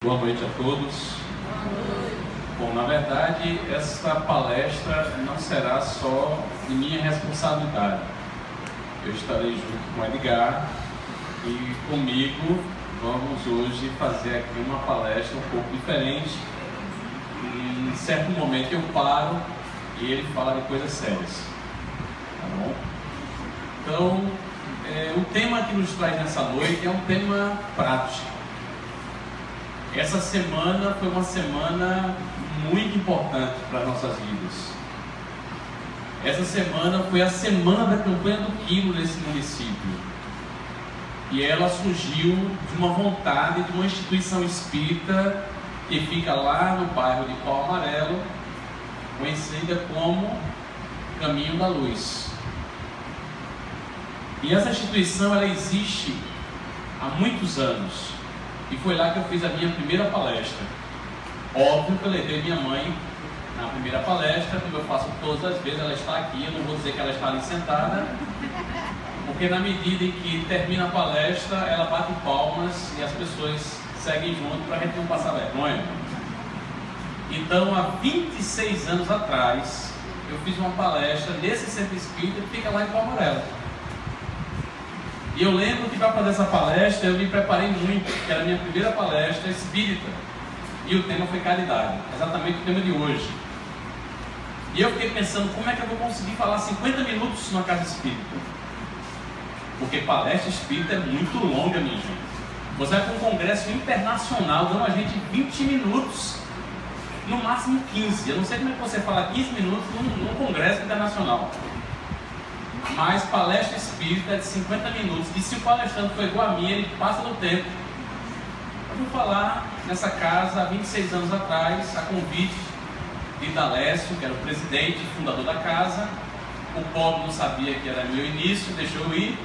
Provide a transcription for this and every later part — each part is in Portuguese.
Boa noite a todos. Bom, na verdade, essa palestra não será só de minha responsabilidade. Eu estarei junto com o Edgar e comigo vamos hoje fazer aqui uma palestra um pouco diferente. E em certo momento eu paro e ele fala de coisas sérias. Tá bom? Então, o tema que nos traz nessa noite é um tema prático. Essa semana foi uma semana muito importante para as nossas vidas. Essa semana foi a semana da campanha do quilo nesse município. E ela surgiu de uma vontade de uma instituição espírita que fica lá no bairro de Pau Amarelo, conhecida como Caminho da Luz. E essa instituição ela existe há muitos anos. E foi lá que eu fiz a minha primeira palestra. Óbvio que eu levei minha mãe na primeira palestra, como eu faço todas as vezes, ela está aqui, eu não vou dizer que ela está ali sentada, porque na medida em que termina a palestra, ela bate palmas e as pessoas seguem junto para a gente não passar vergonha. Então, há 26 anos atrás, eu fiz uma palestra nesse centro espírita que fica lá em Pau Amarelo. E eu lembro que para fazer essa palestra eu me preparei muito, que era a minha primeira palestra espírita. E o tema foi caridade, exatamente o tema de hoje. E eu fiquei pensando, como é que eu vou conseguir falar 50 minutos numa casa espírita? Porque palestra espírita é muito longa, minha gente. Você vai para um congresso internacional, dando a gente 20 minutos, no máximo 15. Eu não sei como é que você fala 15 minutos num congresso internacional. Mas palestra espírita é de 50 minutos. E se o palestrante for igual a mim, ele passa no tempo. Eu vou falar nessa casa há 26 anos atrás, a convite de Dalécio, que era o presidente e fundador da casa. O pobre não sabia que era meu início, deixou eu ir.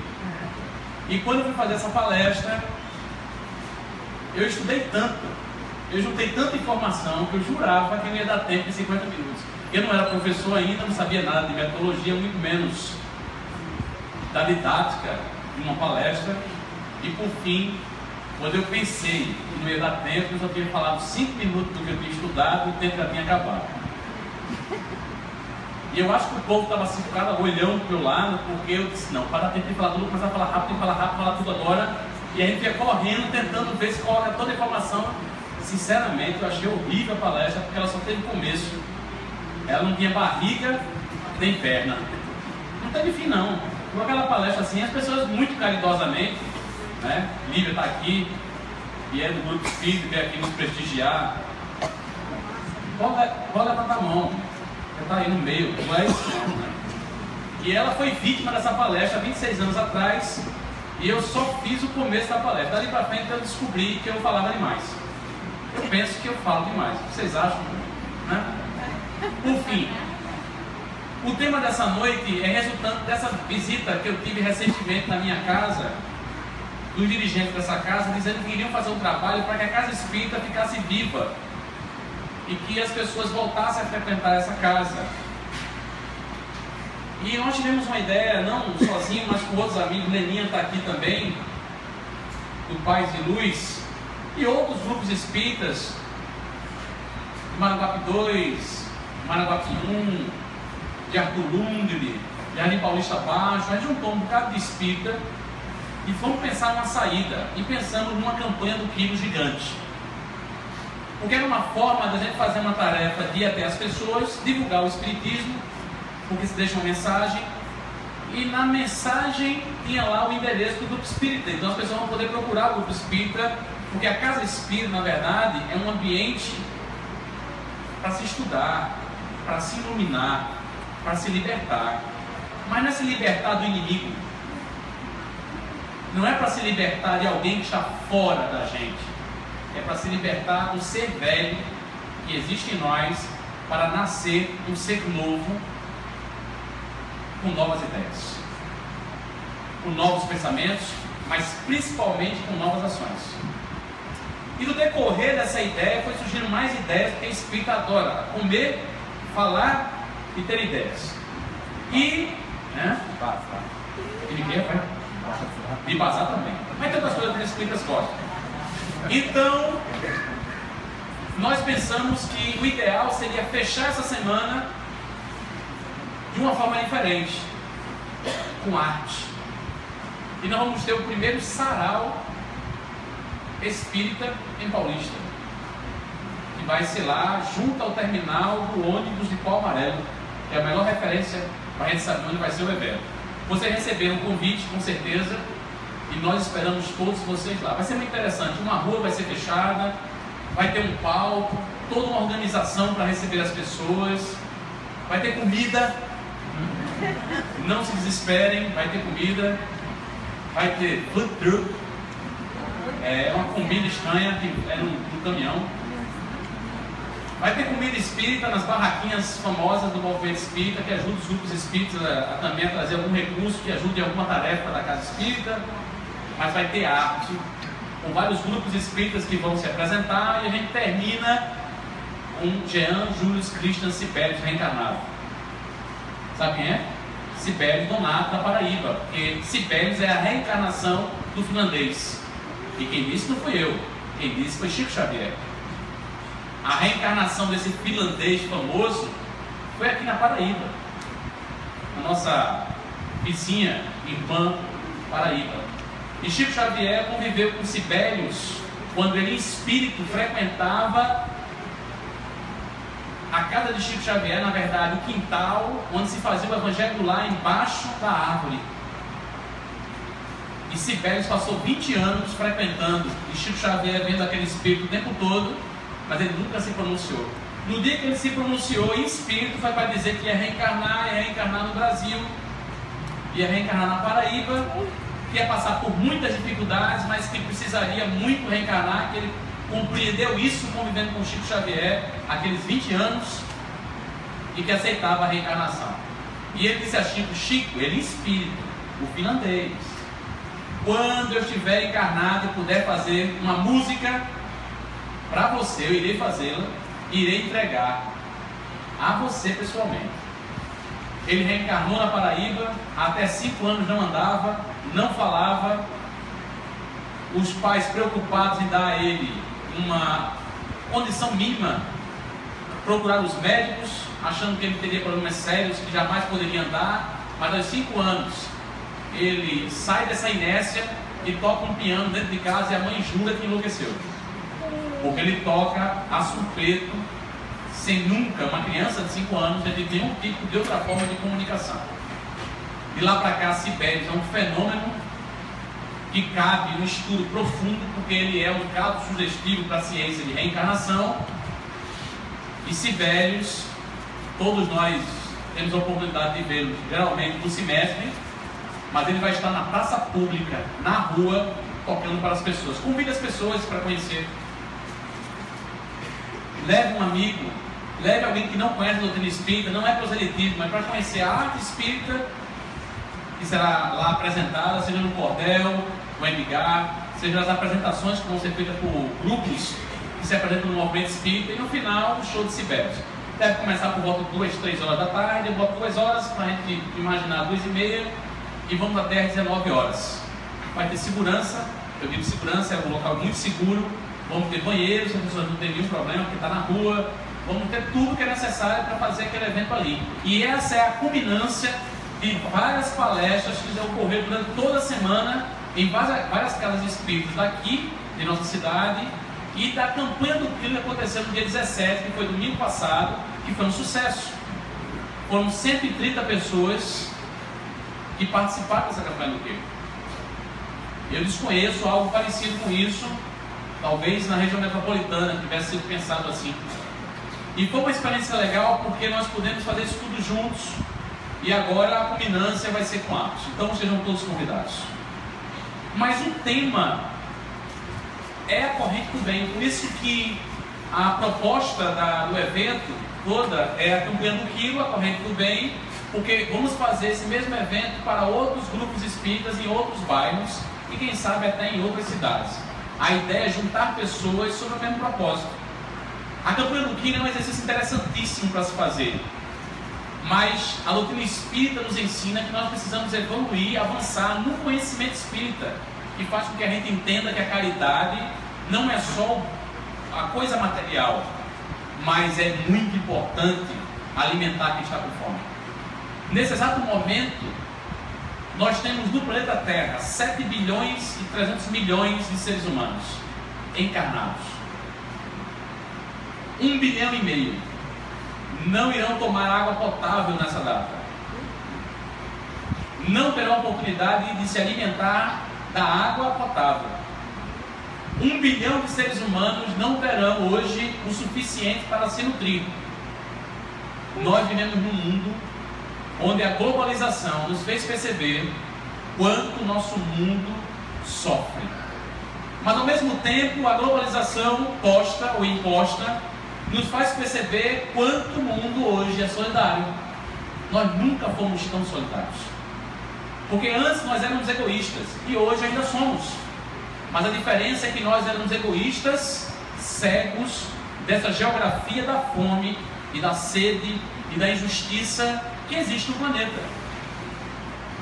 E quando eu fui fazer essa palestra, eu estudei tanto, eu juntei tanta informação que eu jurava que não ia dar tempo em 50 minutos. Eu não era professor ainda, não sabia nada de metodologia, muito menos da didática de uma palestra. E por fim, quando eu pensei que não ia dar tempo, eu só tinha falado 5 minutos do que eu tinha estudado e o tempo já tinha acabado. E eu acho que o povo estava assim, cada olhando para o meu lado, porque eu disse, não, para dar tempo de falar tudo, começar a falar rápido, falar tudo agora. E a gente ia correndo, tentando ver se coloca toda a informação. Sinceramente, eu achei horrível a palestra, porque ela só teve começo. Ela não tinha barriga, nem perna. Não teve fim, não. Com aquela palestra assim, as pessoas muito caridosamente, né? Lívia está aqui, e é do grupo espírita, veio aqui nos prestigiar. Pode levantar a mão, você está aí no meio, não é isso não, né? E ela foi vítima dessa palestra há 26 anos atrás, e eu só fiz o começo da palestra. Dali para frente eu descobri que eu falava demais. Eu penso que eu falo demais, vocês acham, né? Por fim, o tema dessa noite é resultante dessa visita que eu tive recentemente na minha casa, dos dirigentes dessa casa, dizendo que iriam fazer um trabalho para que a casa espírita ficasse viva e que as pessoas voltassem a frequentar essa casa. E nós tivemos uma ideia, não sozinho, mas com outros amigos. Leninha está aqui também, do Paz e Luz, e outros grupos espíritas, Maranguape 2, Maranguape 1, de Arthur Lundgren, de Jardim Paulista Baixo. A gente juntou um bocado de espírita e fomos pensar numa saída. E pensamos numa campanha do quilo gigante. Porque era uma forma da gente fazer uma tarefa de ir até as pessoas, divulgar o espiritismo, porque se deixa uma mensagem. E na mensagem tinha lá o endereço do grupo espírita. Então as pessoas vão poder procurar o grupo espírita, porque a casa espírita, na verdade, é um ambiente para se estudar, para se iluminar, para se libertar. Mas não é se libertar do inimigo, não é para se libertar de alguém que está fora da gente, é para se libertar do ser velho que existe em nós, para nascer um ser novo, com novas ideias, com novos pensamentos, mas principalmente com novas ações. E no decorrer dessa ideia foi surgindo mais ideias, porque a espírita adora comer, falar e ter ideias. E, né? E bazar também. Mas tem outras coisas que as espíritas gostam. Então, nós pensamos que o ideal seria fechar essa semana de uma forma diferente, com arte. E nós vamos ter o primeiro sarau espírita em Paulista, que vai ser lá junto ao terminal do ônibus de Pau Amarelo, que é a melhor referência para a gente saber onde vai ser o evento. Vocês receberam um convite, com certeza, e nós esperamos todos vocês lá. Vai ser muito interessante. Uma rua vai ser fechada, vai ter um palco, toda uma organização para receber as pessoas, vai ter comida, não se desesperem, vai ter comida, vai ter food truck, é uma comida estranha que é no caminhão, vai ter comida espírita nas barraquinhas famosas do movimento espírita, que ajuda os grupos espíritas também a trazer algum recurso que ajude em alguma tarefa da casa espírita, mas vai ter arte, com vários grupos espíritas que vão se apresentar, e a gente termina com Jean Julius Christian Sibelius reencarnado. Sabe quem é? Sibelius Donato da Paraíba, porque Sibelius é a reencarnação do finlandês. E quem disse não fui eu, quem disse foi Chico Xavier. A reencarnação desse finlandês famoso foi aqui na Paraíba, na nossa vizinha, irmã Paraíba. E Chico Xavier conviveu com Sibelius quando ele em espírito frequentava a casa de Chico Xavier, na verdade o quintal onde se fazia o evangelho lá embaixo da árvore. E Sibelius passou 20 anos frequentando, e Chico Xavier vendo aquele espírito o tempo todo, mas ele nunca se pronunciou. No dia que ele se pronunciou em espírito, foi para dizer que ia reencarnar no Brasil, ia reencarnar na Paraíba, que ia passar por muitas dificuldades, mas que precisaria muito reencarnar, que ele compreendeu isso convivendo com Chico Xavier aqueles 20 anos, e que aceitava a reencarnação. E ele disse a Chico: Chico, ele em espírito, o finlandês, quando eu estiver encarnado e puder fazer uma música para você, eu irei fazê-la e irei entregar a você pessoalmente. Ele reencarnou na Paraíba, até 5 anos não andava, não falava. Os pais preocupados em dar a ele uma condição mínima, procuraram os médicos, achando que ele teria problemas sérios, que jamais poderia andar. Mas aos 5 anos ele sai dessa inércia e toca um piano dentro de casa, e a mãe jura que enlouqueceu, porque ele toca a surpreto, sem nunca, uma criança de 5 anos, ele tem nenhum tipo de outra forma de comunicação. De lá para cá, Sibelius é um fenômeno que cabe um estudo profundo, porque ele é um caso sugestivo para a ciência de reencarnação. E Sibelius, todos nós temos a oportunidade de vê-lo, geralmente no semestre, mas ele vai estar na praça pública, na rua, tocando para as pessoas. Convide as pessoas para conhecer. Leve um amigo, leve alguém que não conhece a doutrina espírita, não é proselitismo, mas para conhecer a arte espírita, que será lá apresentada, seja no cordel, no Edgar, seja nas apresentações que vão ser feitas por grupos que se apresentam no movimento espírita, e no final o show de Sibelius. Deve começar por volta de 2, 3 horas da tarde, eu boto 2 horas para a gente imaginar 2h30, e vamos até às 19 horas. Vai ter segurança, eu digo segurança, é um local muito seguro, vamos ter banheiros, as pessoas não têm nenhum problema, porque está na rua, vamos ter tudo que é necessário para fazer aquele evento ali. E essa é a culminância de várias palestras que vão ocorrer durante toda a semana em várias casas espíritas daqui, de nossa cidade, e da campanha do Quilo que aconteceu no dia 17, que foi domingo passado, que foi um sucesso. Foram 130 pessoas que participaram dessa campanha do Quilo. Eu desconheço algo parecido com isso, talvez na região metropolitana tivesse sido pensado assim. E foi uma experiência legal, porque nós pudemos fazer isso tudo juntos, e agora a culminância vai ser com arte. Então sejam todos convidados. Mas o tema é a corrente do bem, por isso que a proposta do evento toda é a campanha do Quilo, a corrente do bem, porque vamos fazer esse mesmo evento para outros grupos espíritas em outros bairros, e quem sabe até em outras cidades. A ideia é juntar pessoas sobre o mesmo propósito. A campanha do Quilo é um exercício interessantíssimo para se fazer, mas a doutrina espírita nos ensina que nós precisamos evoluir, avançar no conhecimento espírita, que faz com que a gente entenda que a caridade não é só a coisa material, mas é muito importante alimentar quem está com fome. Nesse exato momento, nós temos no planeta Terra 7 bilhões e 300 milhões de seres humanos encarnados. 1,5 bilhão não irão tomar água potável nessa data. Não terão oportunidade de se alimentar da água potável. 1 bilhão de seres humanos não terão hoje o suficiente para se nutrir. Nós vivemos num mundo onde a globalização nos fez perceber quanto o nosso mundo sofre. Mas ao mesmo tempo, a globalização posta ou imposta nos faz perceber quanto o mundo hoje é solidário. Nós nunca fomos tão solidários. Porque antes nós éramos egoístas e hoje ainda somos. Mas a diferença é que nós éramos egoístas, cegos dessa geografia da fome e da sede e da injustiça que existe no planeta.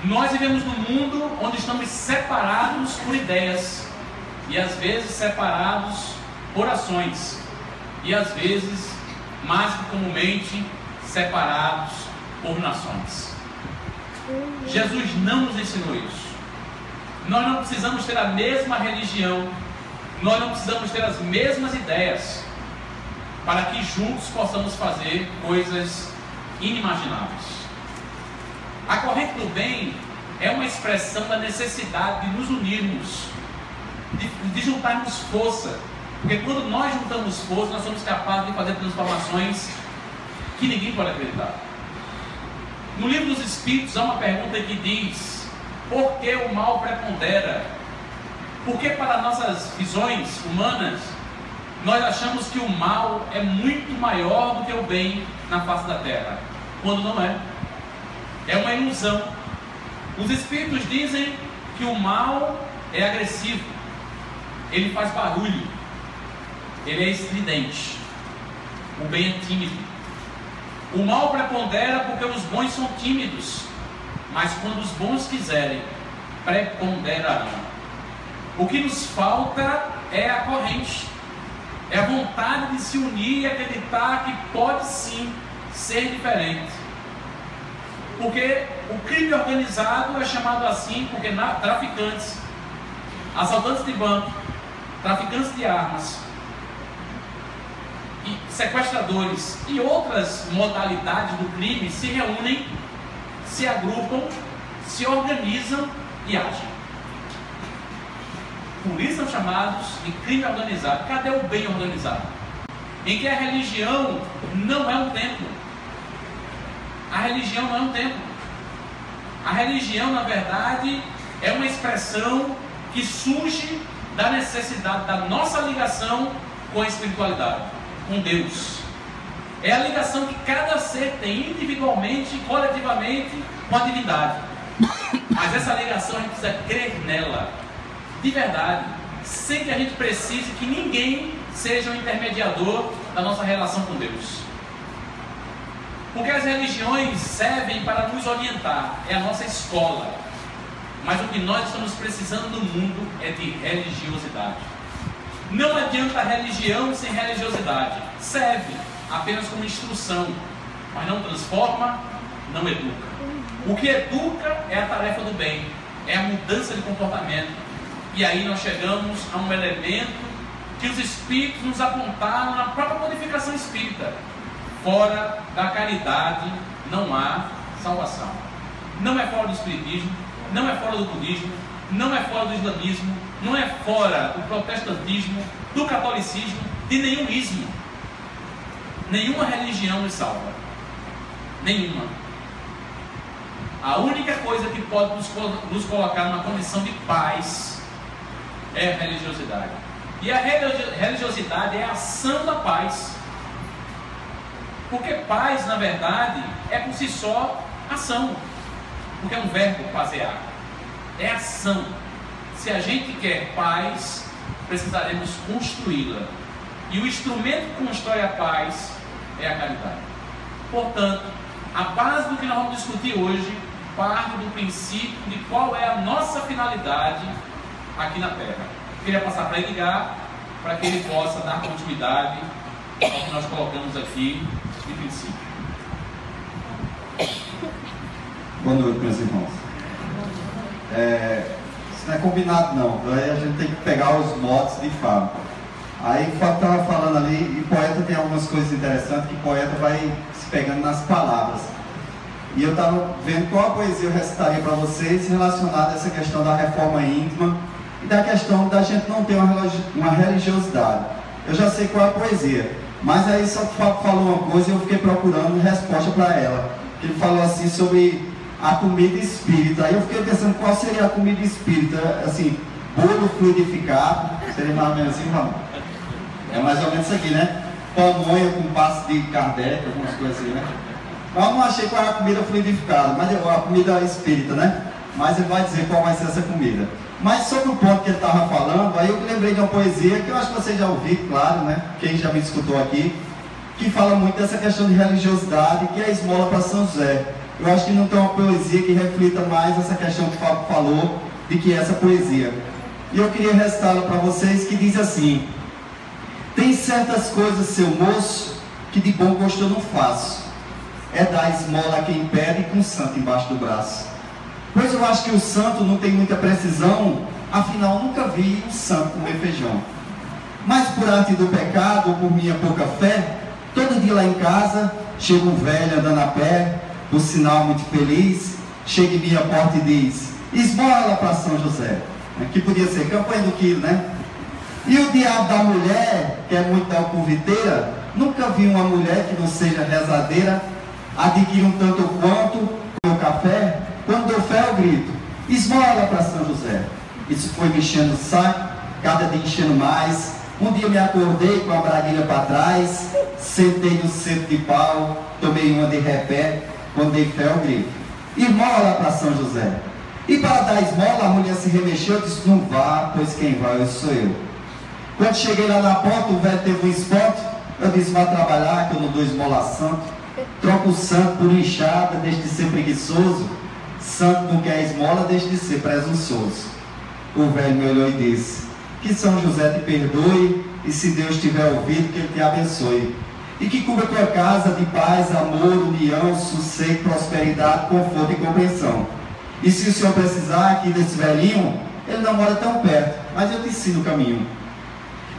Nós vivemos num mundo onde estamos separados por ideias e às vezes separados por ações e às vezes, mais que comumente, separados por nações. Jesus não nos ensinou isso. Nós não precisamos ter a mesma religião, nós não precisamos ter as mesmas ideias para que juntos possamos fazer coisas inimagináveis. A corrente do bem é uma expressão da necessidade de nos unirmos, de juntarmos força, porque quando nós juntamos força, nós somos capazes de fazer transformações que ninguém pode acreditar. No livro dos Espíritos há uma pergunta que diz: por que o mal prepondera? Porque para nossas visões humanas, nós achamos que o mal é muito maior do que o bem na face da terra, quando não é. É uma ilusão. Os Espíritos dizem que o mal é agressivo, ele faz barulho, ele é estridente, o bem é tímido. O mal prepondera porque os bons são tímidos, mas quando os bons quiserem, preponderarão. O que nos falta é a corrente, é a vontade de se unir e acreditar que pode sim ser diferente. Porque o crime organizado é chamado assim porque traficantes, assaltantes de banco, traficantes de armas, e sequestradores e outras modalidades do crime se reúnem, se agrupam, se organizam e agem. Por isso são chamados de crime organizado. Cadê o bem organizado? Em que a religião não é um templo. A religião não é um templo. A religião, na verdade, é uma expressão que surge da necessidade da nossa ligação com a espiritualidade, com Deus. É a ligação que cada ser tem individualmente, coletivamente, com a divindade. Mas essa ligação a gente precisa crer nela, de verdade, sem que a gente precise que ninguém seja o intermediador da nossa relação com Deus. Porque as religiões servem para nos orientar, é a nossa escola. Mas o que nós estamos precisando no mundo é de religiosidade. Não adianta religião sem religiosidade. Serve apenas como instrução, mas não transforma, não educa. O que educa é a tarefa do bem, é a mudança de comportamento. E aí nós chegamos a um elemento que os espíritos nos apontaram na própria codificação espírita. Fora da caridade não há salvação. Não é fora do espiritismo, não é fora do budismo, não é fora do islamismo, não é fora do protestantismo, do catolicismo, de nenhum ismo. Nenhuma religião nos salva. Nenhuma. A única coisa que pode nos colocar numa condição de paz é a religiosidade. E a religiosidade é a ação da paz. Porque paz, na verdade, é por si só ação. Porque é um verbo fazear. É ação. Se a gente quer paz, precisaremos construí-la. E o instrumento que constrói a paz é a caridade. Portanto, a base do que nós vamos discutir hoje parte do princípio de qual é a nossa finalidade aqui na Terra. Queria passar para Edgar para que ele possa dar continuidade ao que nós colocamos aqui de princípio. Boa noite, meus irmãos. Isso não é combinado não, aí a gente tem que pegar os modos de Fábio. Aí o Fábio estava falando ali, e poeta tem algumas coisas interessantes, que poeta vai se pegando nas palavras. E eu estava vendo qual a poesia eu recitaria para vocês relacionada a essa questão da reforma íntima e da questão da gente não ter uma religiosidade. Eu já sei qual é a poesia, mas aí só que o Fábio falou uma coisa e eu fiquei procurando resposta para ela. Ele falou assim sobre a comida espírita. Aí eu fiquei pensando qual seria a comida espírita, assim, bolo fluidificado, seria mais ou menos assim, Fábio? É mais ou menos isso aqui, né? Pamonha com passo de Kardec, algumas coisas assim, né? Mas eu não achei qual é a comida fluidificada, mas a comida espírita, né? Mas ele vai dizer qual vai ser essa comida. Mas sobre o ponto que ele estava falando, aí eu lembrei de uma poesia que eu acho que vocês já ouviram, claro, né? Quem já me escutou aqui, que fala muito dessa questão de religiosidade, que é a esmola para São José. Eu acho que não tem uma poesia que reflita mais essa questão que o Fábio falou, de que essa poesia. E eu queria recitá-la para vocês, que diz assim: tem certas coisas, seu moço, que de bom gosto eu não faço. É dar esmola a quem pede com o santo embaixo do braço. Pois eu acho que o santo não tem muita precisão, afinal nunca vi um santo comer feijão. Mas por arte do pecado, ou por minha pouca fé, todo dia lá em casa, chega um velho andando a pé, por sinal muito feliz, chega em minha porta e diz: esmola para São José. Que podia ser campanha do quilo, né? E o diabo da mulher, que é muito da conviteira, nunca vi uma mulher que não seja rezadeira, adquire um tanto quanto o café, quando dou fé eu grito: esmola para São José. Isso foi me enchendo o saco, cada dia enchendo mais. Um dia me acordei com a braguilha para trás, sentei no centro de pau, tomei uma de repé, quando dei fé eu grito: esmola para São José. E para dar esmola a mulher se remexeu e disse: não vá, pois quem vai hoje sou eu. Quando cheguei lá na porta, o velho teve um espanto. Eu disse: vá trabalhar, que eu não dou esmola a santo. Troca o santo por inchada, deixe de ser preguiçoso. Santo não quer esmola, deixe de ser presunçoso. O velho me olhou e disse: que São José te perdoe, e se Deus tiver ouvido, que ele te abençoe. E que cubra tua casa de paz, amor, união, sossego, prosperidade, conforto e compreensão. E se o senhor precisar aqui desse velhinho, ele não mora tão perto, mas eu te ensino o caminho.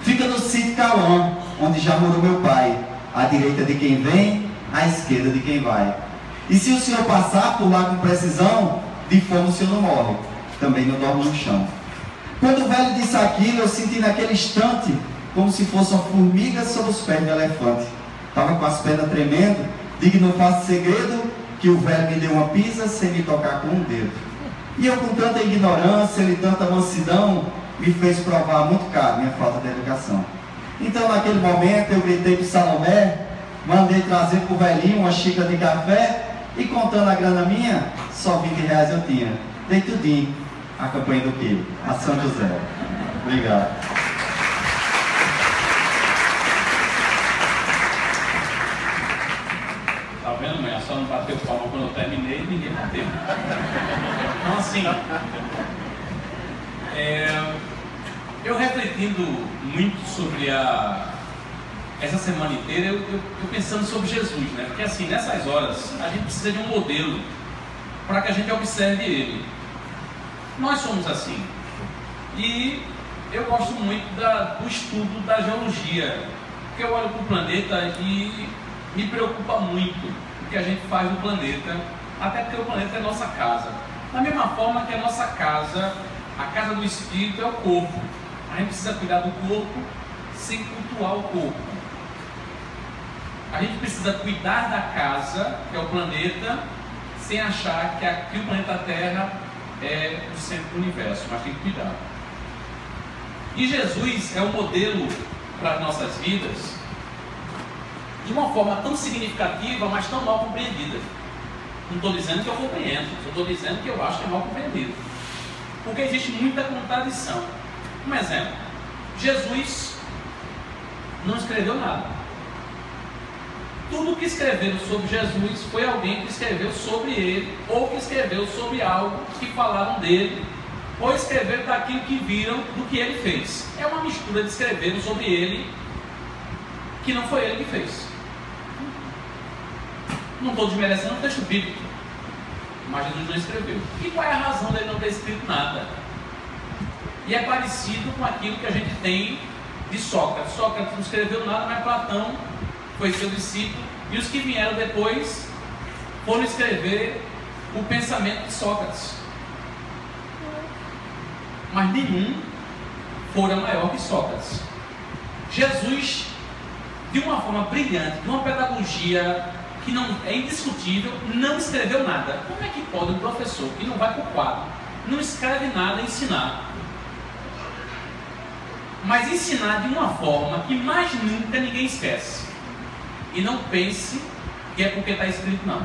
Fica no sítio Cauã, onde já morou meu pai, à direita de quem vem, à esquerda de quem vai. E se o senhor passar por lá com precisão, de fome o senhor não morre, também não dorme no chão. Quando o velho disse aquilo, eu senti naquele instante como se fosse uma formiga sobre os pés do elefante. Estava com as pernas tremendo. Digo, não faço segredo, que o velho me deu uma pisa sem me tocar com um dedo. E eu, com tanta ignorância e tanta mansidão, me fez provar muito caro minha falta de educação. Então, naquele momento, eu gritei para o Salomé, mandei trazer para o velhinho uma xícara de café, e contando a grana minha, só 20 reais eu tinha. Dei tudinho, a campanha do quilo, a São José. Obrigado. Tá vendo, mãe? Só não bateu palma quando eu terminei e ninguém bateu. Então, assim, eu refletindo muito sobre essa semana inteira, eu pensando sobre Jesus, né? Porque assim, nessas horas, a gente precisa de um modelo para que a gente observe ele. Nós somos assim. E eu gosto muito do estudo da geologia, porque eu olho para o planeta e me preocupa muito o que a gente faz no planeta, até porque o planeta é nossa casa. Da mesma forma que a nossa casa, a casa do espírito, é o corpo. A gente precisa cuidar do corpo sem cultuar o corpo. A gente precisa cuidar da casa, que é o planeta, sem achar que o planeta Terra é o centro do universo, mas tem que cuidar. E Jesus é o modelo para as nossas vidas de uma forma tão significativa, mas tão mal compreendida. Não estou dizendo que eu compreendo, só estou dizendo que eu acho que é mal compreendido. Porque existe muita contradição. Um exemplo: Jesus não escreveu nada. Tudo que escreveram sobre Jesus foi alguém que escreveu sobre ele, ou que escreveu sobre algo que falaram dele, ou escreveram daquilo que viram do que ele fez. É uma mistura de escreveram sobre ele, que não foi ele que fez. Não estou desmerecendo o texto bíblico, mas Jesus não escreveu. E qual é a razão dele não ter escrito nada? E é parecido com aquilo que a gente tem de Sócrates. Sócrates não escreveu nada, mas Platão foi seu discípulo, e os que vieram depois foram escrever o pensamento de Sócrates. Mas nenhum fora maior que Sócrates. Jesus, de uma forma brilhante, de uma pedagogia que não é indiscutível, não escreveu nada. Como é que pode um professor que não vai para o quadro, não escreve nada, ensinar? Mas ensinar de uma forma que mais nunca ninguém esquece. E não pense que é porque está escrito, não.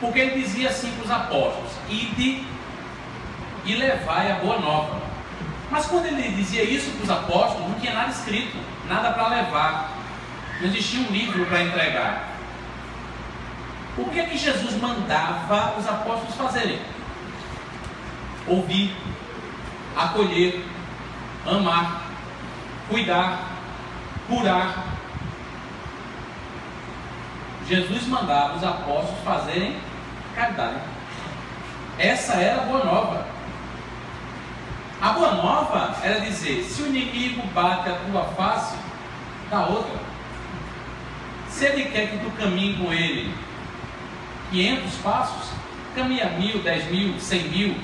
Porque ele dizia assim para os apóstolos: ide e levai a boa nova. Mas quando ele dizia isso para os apóstolos, não tinha nada escrito, nada para levar, não existia um livro para entregar. O que é que Jesus mandava os apóstolos fazerem? Ouvir, acolher, amar, cuidar, curar. Jesus mandava os apóstolos fazerem caridade. Essa era a boa nova. A boa nova era dizer: se o inimigo bate a tua face, dá outra. Se ele quer que tu caminhe com ele 500 passos, caminha 1000, 10.000, 100.000.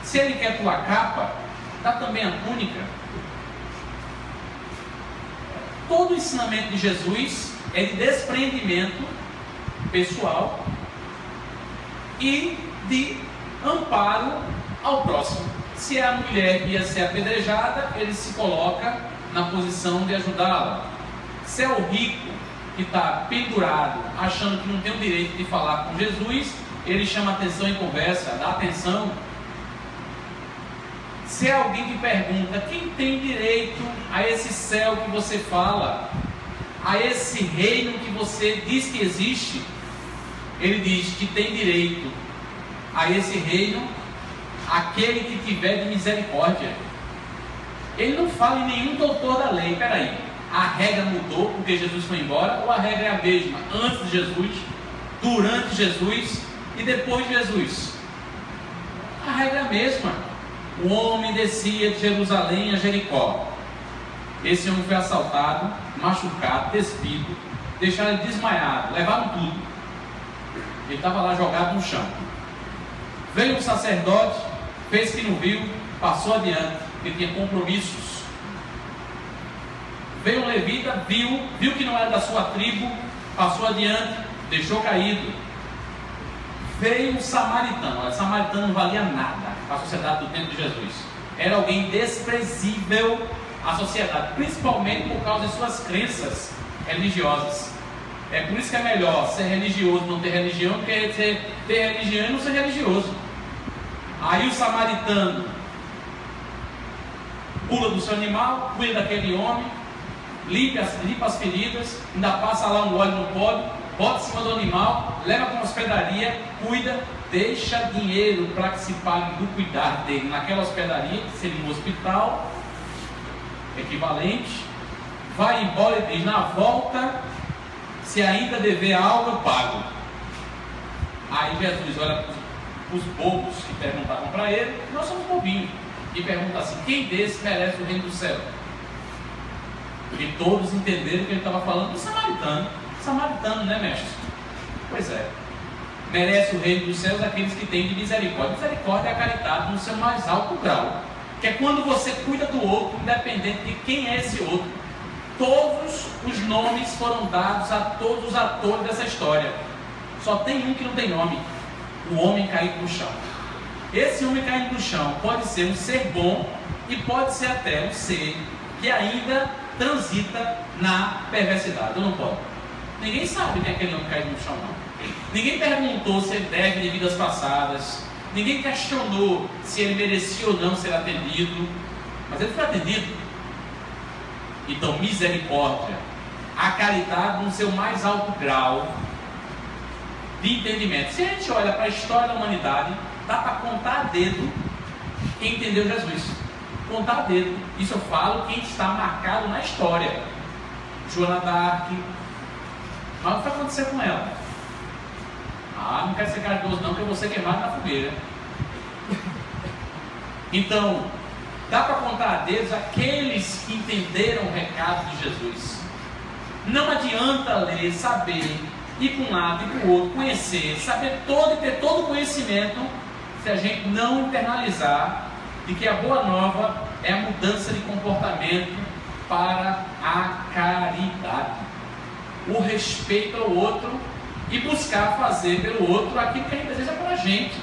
Se ele quer tua capa, dá também a túnica. Todo o ensinamento de Jesus é de desprendimento pessoal e de amparo ao próximo. Se é a mulher que ia ser apedrejada, ele se coloca na posição de ajudá-la. Se é o rico que está pendurado, achando que não tem o direito de falar com Jesus, ele chama atenção em conversa, dá atenção. Se é alguém que pergunta: quem tem direito a esse céu que você fala, a esse reino que você diz que existe, ele diz que tem direito a esse reino aquele que tiver de misericórdia. Ele não fala em nenhum doutor da lei. Peraí, a regra mudou porque Jesus foi embora, ou a regra é a mesma antes de Jesus, durante Jesus e depois de Jesus? A regra é a mesma. O homem descia de Jerusalém a Jericó. Esse homem foi assaltado, machucado, despido, deixaram ele desmaiado, levaram tudo. Ele estava lá jogado no chão. Veio um sacerdote, fez que não viu, passou adiante, ele tinha compromissos. Veio um levita, viu que não era da sua tribo, passou adiante, deixou caído. Veio um samaritano. Olha, samaritano não valia nada para a sociedade do tempo de Jesus. Era alguém desprezível à sociedade, principalmente por causa de suas crenças religiosas. É por isso que é melhor ser religioso e não ter religião, do que ter religião e não ser religioso. Aí o samaritano pula do seu animal, cuida daquele homem, limpa as feridas, ainda passa lá um óleo no pódio, bota em cima do animal, leva para uma hospedaria, cuida, deixa dinheiro para que se pague do cuidar dele naquela hospedaria, que seria um hospital equivalente, vai embora e diz: na volta, se ainda dever algo, eu pago. Aí Jesus olha para os bobos que perguntavam para ele, nós somos bobinhos, e pergunta assim: quem desses merece o reino do céu? E todos entenderam que ele estava falando do samaritano. Samaritano, né, mestre? Pois é. Merece o reino dos céus aqueles que têm de misericórdia. Misericórdia é a caridade no seu mais alto grau, que é quando você cuida do outro, independente de quem é esse outro. Todos os nomes foram dados a todos os atores dessa história. Só tem um que não tem nome: o homem caído no chão. Esse homem caído no chão pode ser um ser bom e pode ser até um ser que ainda transita na perversidade. Ou não pode? Ninguém sabe quem é aquele homem caído no chão, não. Ninguém perguntou se ele deve de vidas passadas. Ninguém questionou se ele merecia ou não ser atendido. Mas ele foi atendido. Então, misericórdia, a caridade no seu mais alto grau de entendimento. Se a gente olha para a história da humanidade, dá para contar a dedo quem entendeu Jesus. Contar dedo. Isso eu falo quem está marcado na história. Joana d'Arc. Mas o que vai acontecer com ela? Ah, não quero ser caridoso não, que eu vou ser queimado na fogueira. Então, dá para contar a dedos aqueles que entenderam o recado de Jesus. Não adianta ler, saber, ir para um lado e para o outro, conhecer, saber todo e ter todo o conhecimento, se a gente não internalizar de que a boa nova é a mudança de comportamento para a caridade, o respeito ao outro e buscar fazer pelo outro aquilo que a gente deseja para a gente.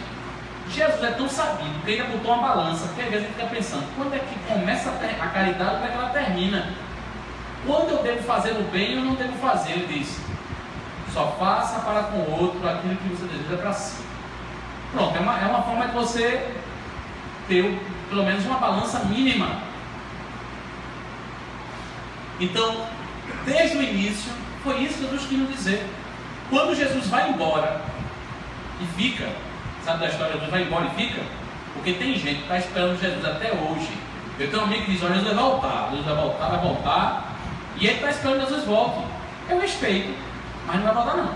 Jesus é tão sabido que ele botou uma balança, porque às vezes a gente fica pensando, quando é que começa a caridade, quando é que ela termina? Quando eu devo fazer o bem ou não devo fazer? Ele diz, só faça para com o outro aquilo que você deseja para si. Pronto, é uma forma de você ter pelo menos uma balança mínima. Então, desde o início, foi isso que Jesus quis nos dizer. Quando Jesus vai embora e fica, sabe da história, Jesus vai embora e fica? Porque tem gente que está esperando Jesus até hoje. Eu tenho um amigo que diz, olha, Jesus vai voltar, vai voltar, e ele está esperando que Jesus volte. Eu respeito, mas não vai voltar não.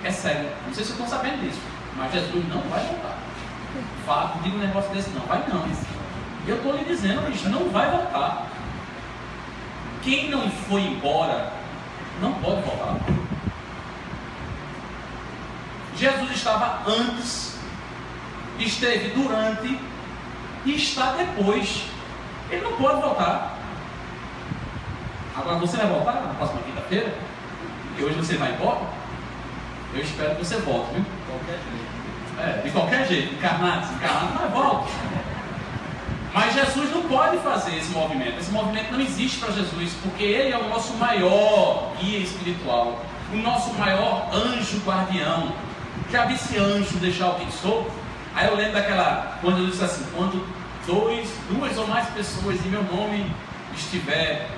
É sério, não sei se vocês estão sabendo disso, mas Jesus não vai voltar. Fato, diga um negócio desse, não vai não. Eu estou lhe dizendo, bicho, não vai voltar. Quem não foi embora, não pode voltar. Jesus estava antes, esteve durante e está depois. Ele não pode voltar. Agora você vai voltar na próxima quinta-feira? E hoje você vai embora? Eu espero que você volte, viu? Qualquer jeito. De qualquer jeito, encarnado, mas volta. Mas Jesus não pode fazer esse movimento. Esse movimento não existe para Jesus, porque Ele é o nosso maior guia espiritual, o nosso maior anjo guardião. Já vi esse anjo deixar alguém solto? Aí eu lembro daquela, quando Jesus disse assim, quando duas ou mais pessoas em meu nome estiver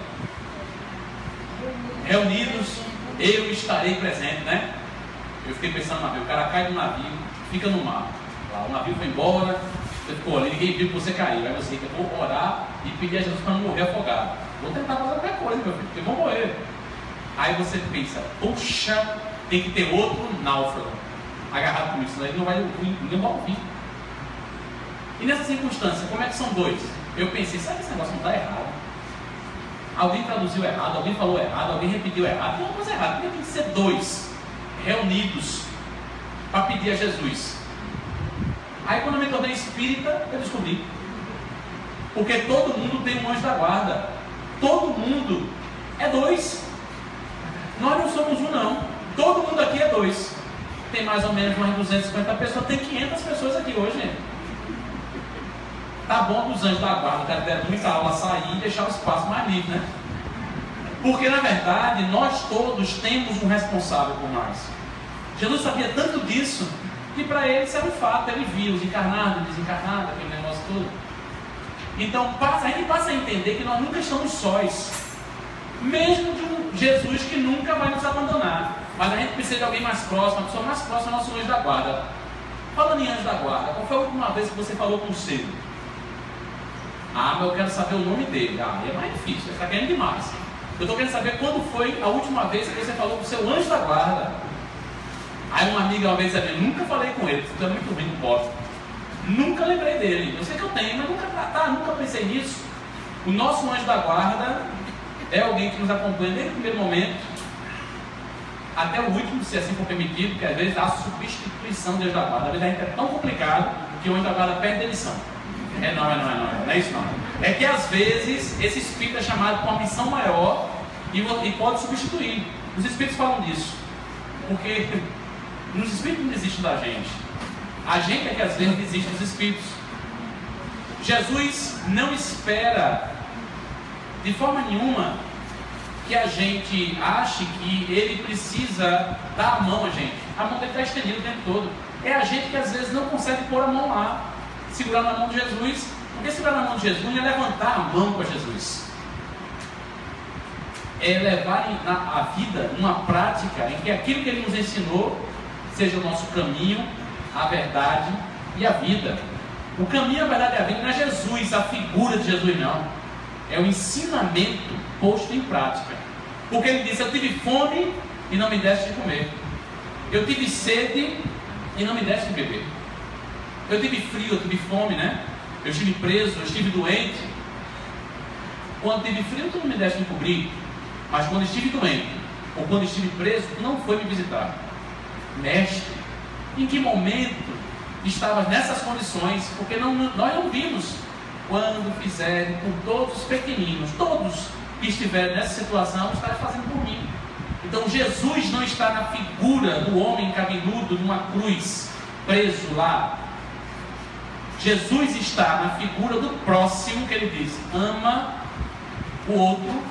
reunidos, eu estarei presente, né? Eu fiquei pensando no navio, o cara cai do navio, fica no mar. Lá, o navio foi embora, você ficou ali, ninguém viu que você caiu. Aí você, eu vou orar e pedir a Jesus para não morrer afogado. Vou tentar fazer qualquer coisa, meu filho, porque vou morrer. Aí você pensa, puxa, tem que ter outro náufrago agarrado com isso, aí não vai ouvir. E nessa circunstância, como é que são dois? Eu pensei, sabe que esse negócio não está errado? Alguém traduziu errado, alguém falou errado, alguém repetiu errado, tem uma coisa errada, porque tem que ser dois reunidos para pedir a Jesus. Aí quando eu me tornei espírita, eu descobri. Porque todo mundo tem um anjo da guarda. Todo mundo é dois. Nós não somos um não. Todo mundo aqui é dois. Tem mais ou menos umas 250 pessoas, tem 500 pessoas aqui hoje, gente. Tá bom dos anjos da guarda, cara, deram muita aula sair e deixar o espaço mais livre, né? Porque na verdade, nós todos temos um responsável por nós. Jesus sabia tanto disso, que para ele isso era um fato, ele via os encarnados, desencarnados, aquele negócio todo. Então a gente passa a entender que nós nunca estamos sós. Mesmo de um Jesus que nunca vai nos abandonar. Mas a gente precisa de alguém mais próximo, a pessoa mais próxima é o nosso anjo da guarda. Falando em anjo da guarda, qual foi a última vez que você falou com o seu? Ah, mas eu quero saber o nome dele. Ah, é mais difícil, você está querendo demais. Eu estou querendo saber quando foi a última vez que você falou com o seu anjo da guarda. Aí uma amiga uma vez disse, nunca falei com ele, porque eu é muito ruim, não posso. Nunca lembrei dele. Eu sei que eu tenho, mas nunca pensei nisso. O nosso anjo da guarda é alguém que nos acompanha desde o primeiro momento até o último, se assim for permitido, porque às vezes há substituição de anjo da guarda. Às vezes a gente é tão complicado que o anjo da guarda perde a missão. Não é isso não. É que às vezes esse espírito é chamado para uma missão maior e pode substituir. Os espíritos falam disso. Porque os espíritos não desistem da gente. A gente é que às vezes desiste dos espíritos. Jesus não espera de forma nenhuma que a gente ache que ele precisa dar a mão a gente. A mão dele está estendida o tempo todo. É a gente que às vezes não consegue pôr a mão lá, segurar na mão de Jesus. Porque segurar na mão de Jesus não é levantar a mão para Jesus. É levar a vida numa prática em que aquilo que ele nos ensinou seja o nosso caminho, a verdade e a vida. O caminho, a verdade e a vida não é Jesus, a figura de Jesus, não. É o ensinamento posto em prática. Porque ele disse: eu tive fome e não me deste de comer. Eu tive sede e não me deste de beber. Eu tive frio, eu tive fome, né? Eu estive preso, eu estive doente. Quando tive frio, tu não me deste de cobrir. Mas quando estive doente, ou quando estive preso, tu não foi me visitar. Mestre, em que momento estavas nessas condições? Porque nós não vimos. Quando fizerem por todos os pequeninos, todos que estiverem nessa situação, estarás fazendo por mim. Então Jesus não está na figura do homem cabeludo numa cruz, preso lá. Jesus está na figura do próximo, que ele diz: ama o outro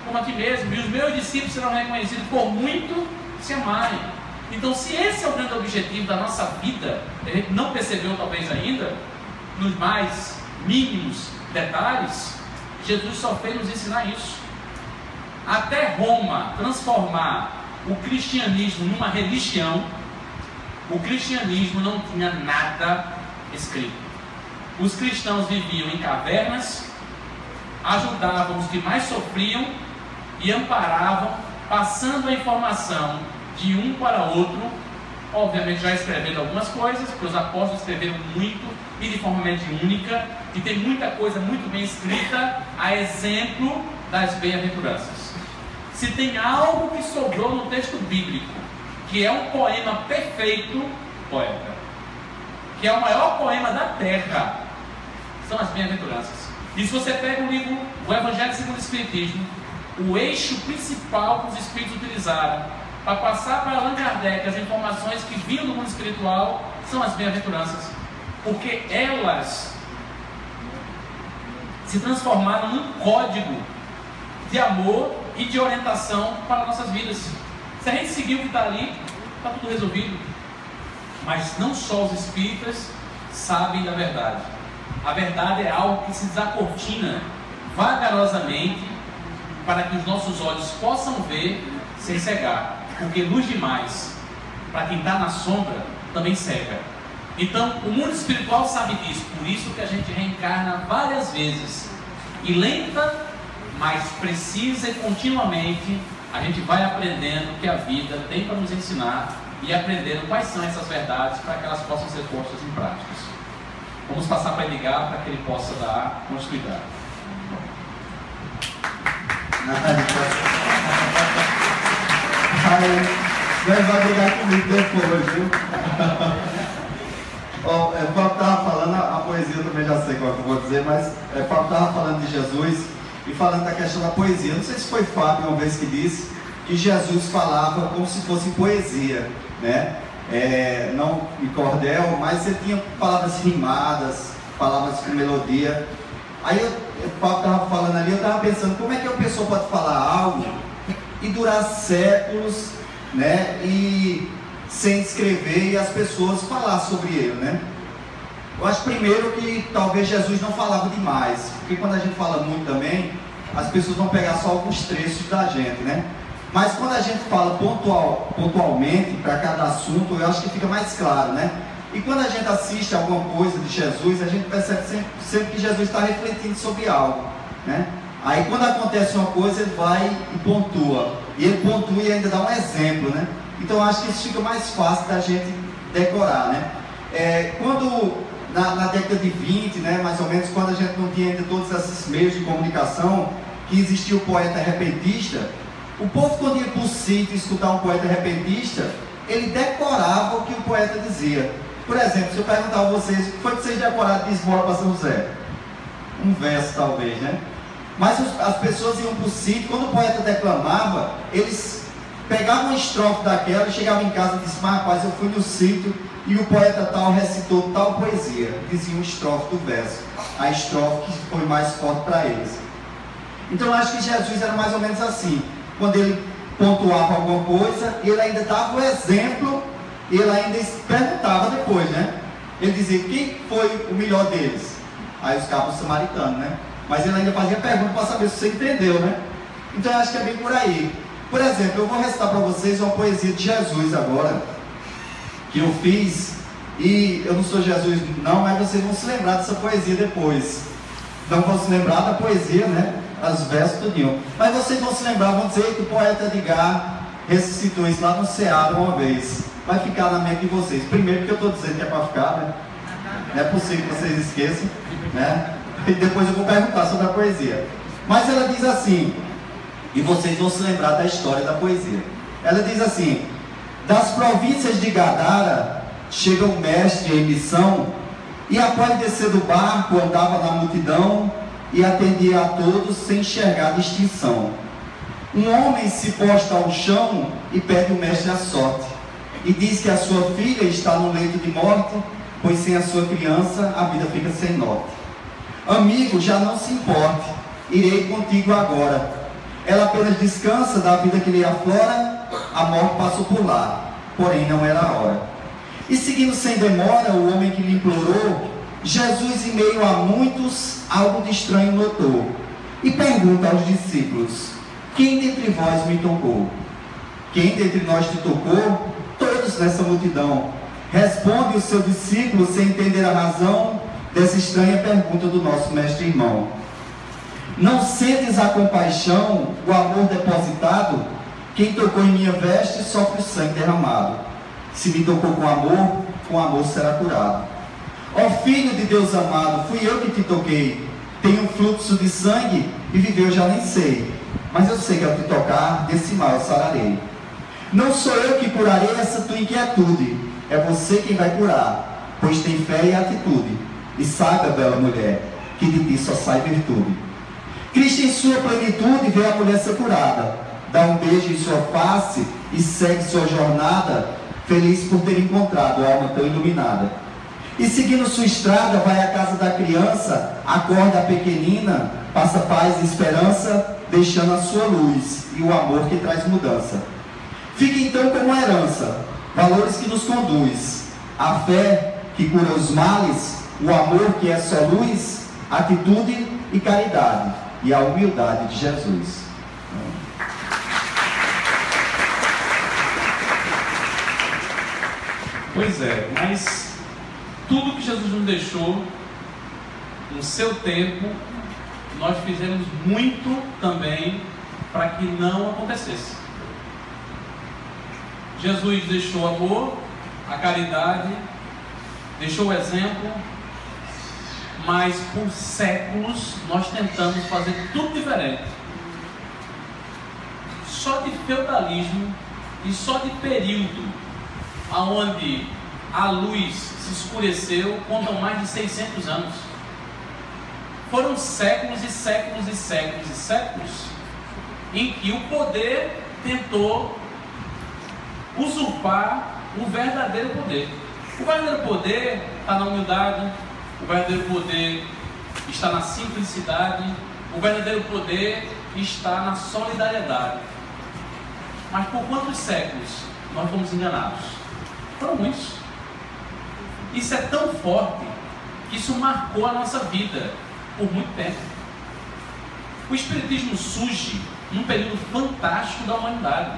como a ti mesmo, e os meus discípulos serão reconhecidos por muito se amarem. Então, se esse é o grande objetivo da nossa vida, a gente não percebeu talvez ainda, nos mais mínimos detalhes, Jesus só fez nos ensinar isso. Até Roma transformar o cristianismo numa religião, o cristianismo não tinha nada escrito. Os cristãos viviam em cavernas, ajudavam os que mais sofriam e amparavam, passando a informação de um para outro, obviamente já escrevendo algumas coisas, porque os apóstolos escreveram muito e de forma mediúnica, e tem muita coisa muito bem escrita, a exemplo das bem-aventuranças. Se tem algo que sobrou no texto bíblico, que é um poema perfeito, poeta, que é o maior poema da terra, são as bem-aventuranças. E se você pega o livro, o Evangelho segundo o Espiritismo, o eixo principal que os espíritos utilizaram para passar para Allan Kardec as informações que vinham do mundo espiritual são as bem-aventuranças, porque elas se transformaram num código de amor e de orientação para nossas vidas. Se a gente seguir o que está ali, está tudo resolvido. Mas não só os espíritas sabem da verdade. A verdade é algo que se desacortina vagarosamente para que os nossos olhos possam ver sem cegar. Porque luz demais, para quem está na sombra, também cega. Então, o mundo espiritual sabe disso. Por isso que a gente reencarna várias vezes. E lenta, mas precisa e continuamente, a gente vai aprendendo o que a vida tem para nos ensinar e aprendendo quais são essas verdades para que elas possam ser postas em práticas. Vamos passar para Edgar para que ele possa dar continuidade. Você vai brigar comigo depois, viu? O Paulo estava falando, a poesia eu também já sei qual que eu vou dizer, mas o Paulo estava falando de Jesus e falando da questão da poesia. Não sei se foi Fábio uma vez que disse que Jesus falava como se fosse poesia, né? Não em cordel, mas você tinha palavras rimadas, palavras com melodia. Aí o Paulo estava falando ali, eu estava pensando, como é que a pessoa pode falar algo e durar séculos, né? E sem escrever e as pessoas falar sobre ele, né? Eu acho primeiro que talvez Jesus não falava demais, porque quando a gente fala muito também, as pessoas vão pegar só alguns trechos da gente, né? Mas quando a gente fala pontualmente para cada assunto, eu acho que fica mais claro, né? E quando a gente assiste alguma coisa de Jesus, a gente percebe sempre que Jesus está refletindo sobre algo, né? Aí quando acontece uma coisa, ele vai e pontua. E ele pontua e ainda dá um exemplo, né? Então eu acho que isso fica mais fácil da gente decorar, né? Quando na década de 20, né, mais ou menos, quando a gente não tinha ainda todos esses meios de comunicação, que existia o poeta repentista, o povo, quando ia para o sítio escutar um poeta repentista, ele decorava o que o poeta dizia. Por exemplo, se eu perguntar a vocês, o que foi que vocês decoraram de Esmola para São José? Um verso talvez, né? Mas as pessoas iam para o sítio, quando o poeta declamava, eles pegavam uma estrofe daquela e chegavam em casa e diziam: rapaz, eu fui no sítio e o poeta tal recitou tal poesia. Dizia uma estrofe do verso, a estrofe que foi mais forte para eles. Então eu acho que Jesus era mais ou menos assim. Quando ele pontuava alguma coisa, ele ainda dava o exemplo, ele ainda perguntava depois, né? Ele dizia: quem foi o melhor deles? Aí os cabos samaritanos, né? Mas ele ainda fazia pergunta para saber se você entendeu, né? Então eu acho que é bem por aí. Por exemplo, eu vou recitar para vocês uma poesia de Jesus agora, que eu fiz E eu não sou Jesus não, mas vocês vão se lembrar dessa poesia depois. Não vão se lembrar da poesia, né? Os versos tudinho. Mas vocês vão se lembrar, vão dizer que o poeta Edgar ressuscitou isso lá no Ceará uma vez. Vai ficar na mente de vocês. Primeiro porque eu estou dizendo que é para ficar, né? Não é possível que vocês esqueçam, né? E depois eu vou perguntar sobre a poesia. Mas ela diz assim, e vocês vão se lembrar da história da poesia. Ela diz assim: das províncias de Gadara chega o mestre em missão, e após descer do barco andava na multidão e atendia a todos sem enxergar distinção. Um homem se posta ao chão e pede o mestre a sorte, e diz que a sua filha está no leito de morte, pois sem a sua criança a vida fica sem norte. Amigo, já não se importe, irei contigo agora. Ela apenas descansa da vida que lhe aflora, a morte passou por lá, porém não era a hora. E seguindo sem demora o homem que lhe implorou, Jesus, em meio a muitos, algo de estranho notou, e pergunta aos discípulos: quem dentre vós me tocou? Quem dentre nós te tocou? Todos nessa multidão. Responde o seu discípulo sem entender a razão dessa estranha pergunta do nosso mestre irmão. Não sentes a compaixão, o amor depositado? Quem tocou em minha veste sofre o sangue derramado. Se me tocou com amor será curado. Ó Filho de Deus amado, fui eu que te toquei. Tenho um fluxo de sangue e viver eu já nem sei. Mas eu sei que ao te tocar, desse mal eu sararei. Não sou eu que curarei essa tua inquietude, é você quem vai curar, pois tem fé e atitude. E saiba, bela mulher, que de ti só sai virtude. Cristo em sua plenitude vê a mulher ser curada, dá um beijo em sua face e segue sua jornada, feliz por ter encontrado a alma tão iluminada. E seguindo sua estrada, vai à casa da criança, acorda a pequenina, passa paz e esperança, deixando a sua luz e o amor que traz mudança. Fica então como uma herança, valores que nos conduz, a fé que cura os males, o amor que é só luz, atitude e caridade, e a humildade de Jesus. Pois é, mas tudo que Jesus nos deixou no seu tempo, nós fizemos muito também para que não acontecesse. Jesus deixou o amor, a caridade, deixou o exemplo, mas por séculos nós tentamos fazer tudo diferente. Só de feudalismo e só de período aonde a luz se escureceu, contam mais de 600 anos. Foram séculos e séculos e séculos e séculos em que o poder tentou usurpar o verdadeiro poder. O verdadeiro poder está na humildade, o verdadeiro poder está na simplicidade, o verdadeiro poder está na solidariedade. Mas por quantos séculos nós fomos enganados? Foram muitos. Isso é tão forte que isso marcou a nossa vida por muito tempo. O Espiritismo surge num período fantástico da humanidade.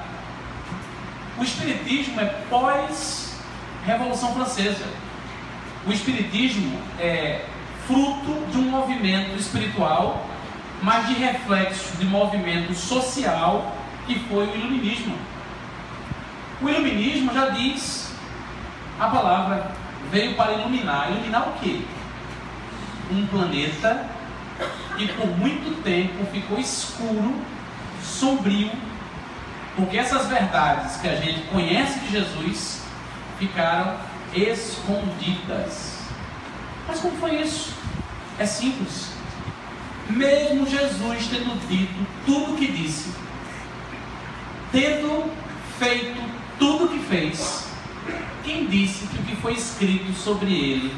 O Espiritismo é pós-Revolução Francesa. O Espiritismo é fruto de um movimento espiritual, mas de reflexo de movimento social, que foi o Iluminismo. O Iluminismo já diz a palavra, veio para iluminar. Iluminar o quê? Um planeta que por muito tempo ficou escuro, sombrio, porque essas verdades que a gente conhece de Jesus ficaram escondidas. Mas como foi isso? É simples. Mesmo Jesus tendo dito tudo o que disse, tendo feito tudo o que fez, quem disse que o que foi escrito sobre ele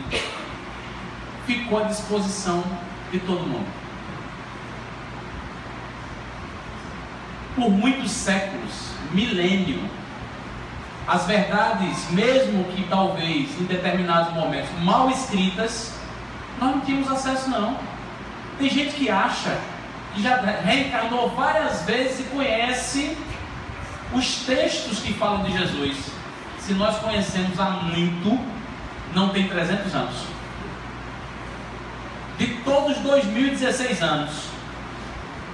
ficou à disposição de todo mundo? Por muitos séculos, milênio, as verdades, mesmo que talvez em determinados momentos mal escritas, nós não tínhamos acesso não. Tem gente que acha que já reencarnou várias vezes e conhece os textos que falam de Jesus. Se nós conhecemos há muito, não tem 300 anos. De todos os 2016 anos,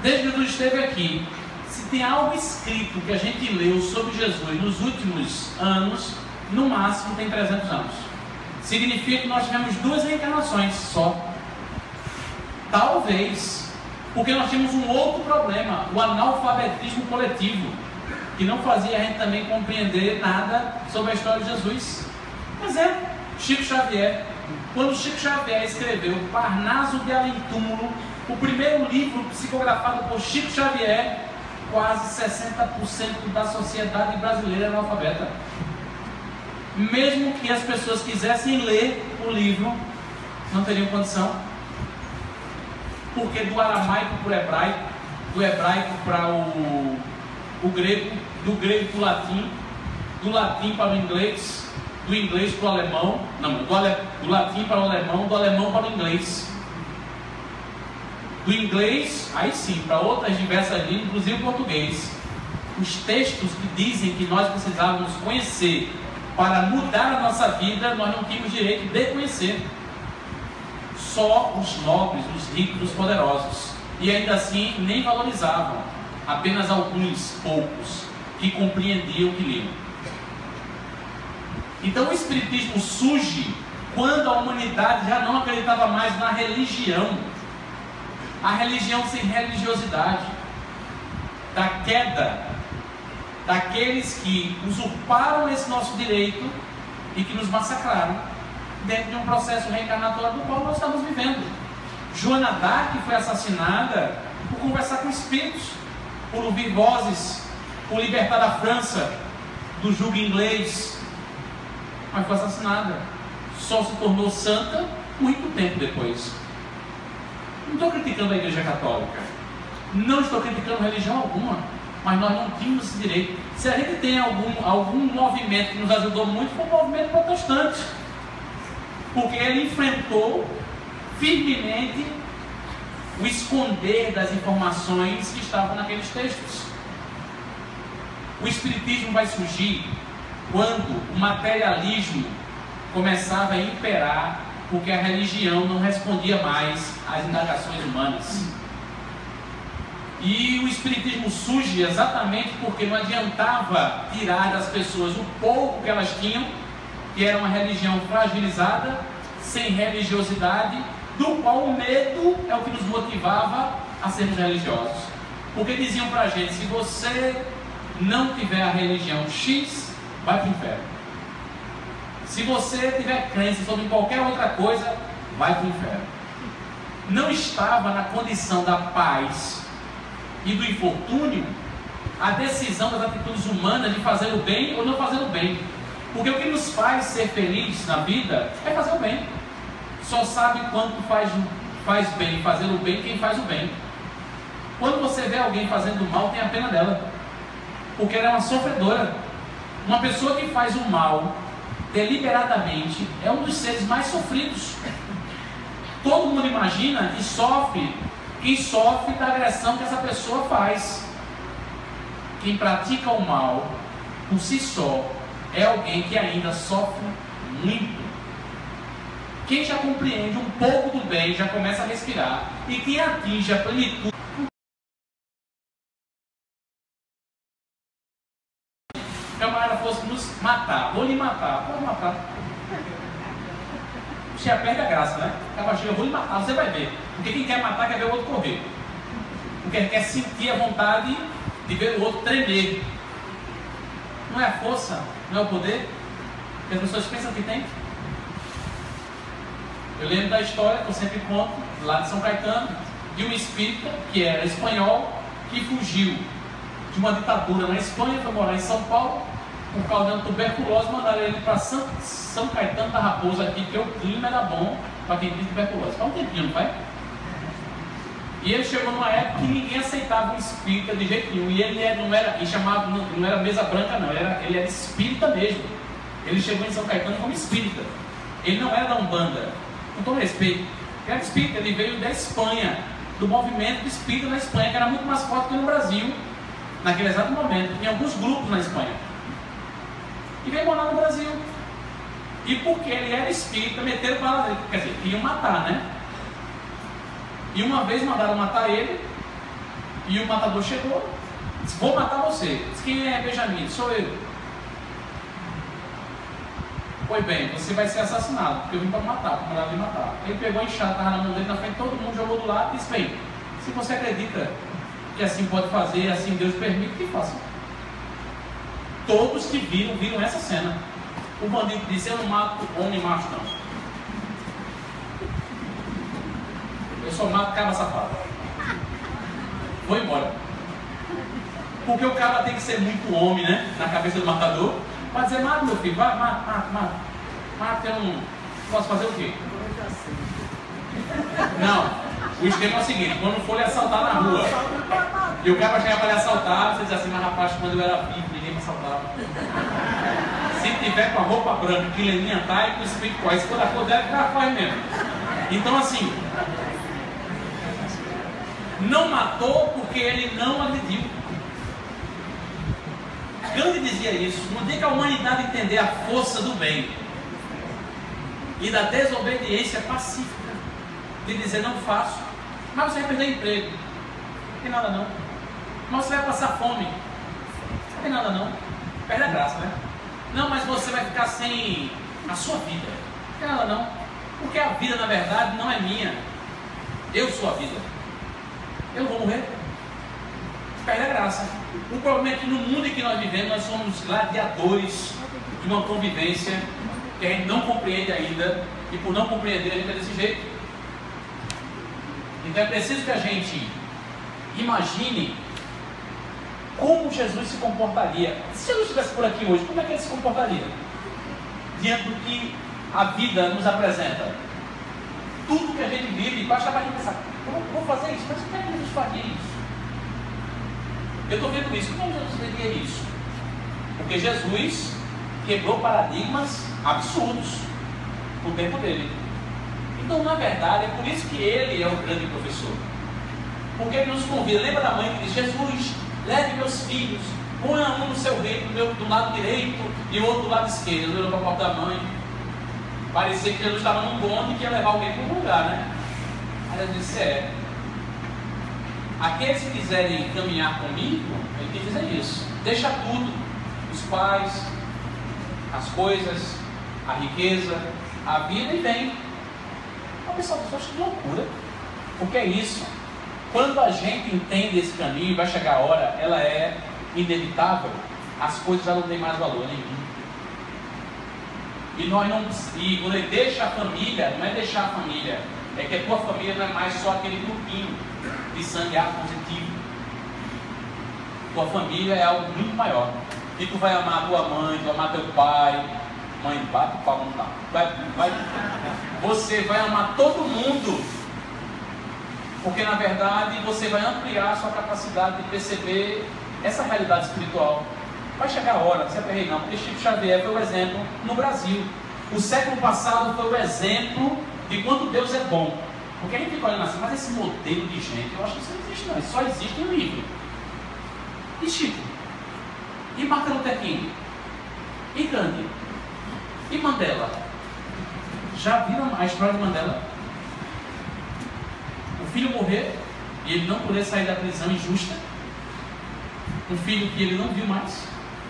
desde que Jesus esteve aqui, se tem algo escrito que a gente leu sobre Jesus nos últimos anos, no máximo tem 300 anos. Significa que nós tivemos 2 reencarnações só. Talvez, porque nós tínhamos um outro problema, o analfabetismo coletivo, que não fazia a gente também compreender nada sobre a história de Jesus. Exemplo, Chico Xavier. Quando Chico Xavier escreveu Parnaso de Além Túmulo, o primeiro livro psicografado por Chico Xavier, quase 60% da sociedade brasileira é analfabeta. Mesmo que as pessoas quisessem ler o livro, não teriam condição. Porque do aramaico para o hebraico, do hebraico para o grego, do grego para o latim, do latim para o inglês, do inglês para o alemão, não, do latim para o alemão, do alemão para o inglês. Do inglês, aí sim, para outras diversas línguas, inclusive o português. Os textos que dizem que nós precisávamos conhecer para mudar a nossa vida, nós não tínhamos direito de conhecer. Só os nobres, os ricos, os poderosos. E ainda assim, nem valorizavam. Apenas alguns poucos que compreendiam o que liam. Então o Espiritismo surge quando a humanidade já não acreditava mais na religião. A religião sem religiosidade, da queda daqueles que usurparam esse nosso direito e que nos massacraram dentro de um processo reencarnatório do qual nós estamos vivendo. Joana d'Arc foi assassinada por conversar com espíritos, por ouvir vozes, por libertar da França do jugo inglês, mas foi assassinada. Só se tornou santa muito tempo depois. Não estou criticando a Igreja Católica, não estou criticando religião alguma, mas nós não tínhamos esse direito. Se a gente tem algum movimento que nos ajudou muito, foi o movimento protestante, porque ele enfrentou firmemente o esconder das informações que estavam naqueles textos. O Espiritismo vai surgir quando o materialismo começava a imperar, porque a religião não respondia mais às indagações humanas. E o Espiritismo surge exatamente porque não adiantava tirar das pessoas o pouco que elas tinham, que era uma religião fragilizada, sem religiosidade, do qual o medo é o que nos motivava a sermos religiosos. Porque diziam pra gente, se você não tiver a religião X, vai para o inferno. Se você tiver crença sobre qualquer outra coisa, vai para o inferno. Não estava na condição da paz e do infortúnio a decisão das atitudes humanas de fazer o bem ou não fazer o bem. Porque o que nos faz ser felizes na vida é fazer o bem. Só sabe quanto faz bem fazer o bem quem faz o bem. Quando você vê alguém fazendo mal, tenha pena dela, porque ela é uma sofredora. Uma pessoa que faz o mal deliberadamente é um dos seres mais sofridos. Todo mundo imagina que sofre quem sofre da agressão que essa pessoa faz. Quem pratica o mal por si só é alguém que ainda sofre muito. Quem já compreende um pouco do bem já começa a respirar, e quem atinge a plenitude, o camarada fosse nos matar, vou lhe matar, pode matar. Você já perde a graça, né? O cara chega, eu vou lhe matar, você vai ver. Porque quem quer matar quer ver o outro correr. Porque ele quer sentir a vontade de ver o outro tremer. Não é a força, não é o poder que as pessoas pensam que tem. Eu lembro da história que eu sempre conto, lá de São Caetano, de um espírita que era espanhol, que fugiu de uma ditadura na Espanha, foi morar em São Paulo, por causa de uma tuberculose, mandaram ele para São Caetano da Raposa aqui, porque o clima era bom para quem tinha tuberculose. Faz um tempinho, não vai? E ele chegou numa época que ninguém aceitava um espírita de jeito nenhum, e ele não era mesa branca não, ele era espírita mesmo. Ele chegou em São Caetano como espírita, ele não era da Umbanda, com todo respeito, ele era espírita, ele veio da Espanha, do movimento espírita na Espanha, que era muito mais forte que no Brasil, naquele exato momento. Tinha alguns grupos na Espanha, e veio morar no Brasil. E porque ele era espírita, meteram bala nele. Quer dizer, queriam matar, né? E uma vez mandaram matar ele, e o matador chegou, disse: vou matar você. Disse: quem é Benjamim? Sou eu. Pois bem, você vai ser assassinado, porque eu vim para matar, para mandar me matar. Ele pegou a enxada, estava na mão dele, na frente de todo mundo, jogou do lado e disse: bem, se você acredita que assim pode fazer, assim Deus permite, que faça. Todos que viram essa cena. O bandido disse: eu não mato homem macho, não. Eu só mato cabra safado. Vou embora. Porque o cabra tem que ser muito homem, né? Na cabeça do matador. Vai dizer: mata, meu filho, vai, mata, eu não posso fazer o quê? Não, o esquema é o seguinte: quando for lhe assaltar na rua, e o cara chegar para lhe assaltar, você diz assim: mas rapaz, quando eu era vivo, ninguém me assaltava. Se tiver com a roupa branca, que leninha tá, e com o espírito quase, se for da cor dela, o cara corre mesmo. Então assim, não matou porque ele não agrediu. Gandhi dizia isso: no dia que a humanidade entender a força do bem e da desobediência pacífica, de dizer não faço, mas você vai perder emprego, não tem nada não, mas você vai passar fome, não tem nada não, perde a graça, né? Não, mas você vai ficar sem a sua vida, não tem nada não, porque a vida na verdade não é minha, eu sou a vida, eu vou morrer. Perde a graça. O problema é que no mundo em que nós vivemos, nós somos gladiadores de uma convivência que a gente não compreende ainda, e por não compreender, a gente é desse jeito. Então é preciso que a gente imagine como Jesus se comportaria. Se Jesus estivesse por aqui hoje, como é que ele se comportaria? Diante do que a vida nos apresenta. Tudo que a gente vive, basta para a gente pensar: vou fazer isso, mas como é que Jesus faria isso? Eu estou vendo isso. Como Jesus veria isso? Porque Jesus quebrou paradigmas absurdos no tempo dele. Então, na verdade, é por isso que ele é o grande professor. Porque ele nos convida. Lembra da mãe que diz: Jesus, leve meus filhos, ponha um no seu reino, do lado direito e o outro do lado esquerdo. Ele olhou para a porta da mãe. Parecia que Jesus estava num bonde que ia levar alguém para um lugar, né? Aí ele disse: aqueles que quiserem caminhar comigo, ele quer dizer isso: deixa tudo, os pais, as coisas, a riqueza, a vida, e vem. Então, pessoal, que loucura, porque é isso. Quando a gente entende esse caminho, vai chegar a hora, ela é inevitável, as coisas já não têm mais valor nenhum. E quando ele deixa a família, não é deixar a família, é que a tua família não é mais só aquele grupinho de sangue A positivo. Tua família é algo muito maior. E tu vai amar a tua mãe, tu vai amar teu pai. Mãe, bate o pau, não tá. Você vai amar todo mundo. Porque na verdade você vai ampliar a sua capacidade de perceber essa realidade espiritual. Vai chegar a hora, não se aperrei não, porque Chico Xavier foi o exemplo no Brasil. O século passado foi o exemplo de quanto Deus é bom. Porque a gente fica olhando assim: mas esse modelo de gente, eu acho que isso não existe não, isso só existe em livro. E Chico? E Martin Luther King? E Gandhi? E Mandela? Já viram a história de Mandela? O filho morrer e ele não poder sair da prisão injusta. Um filho que ele não viu mais.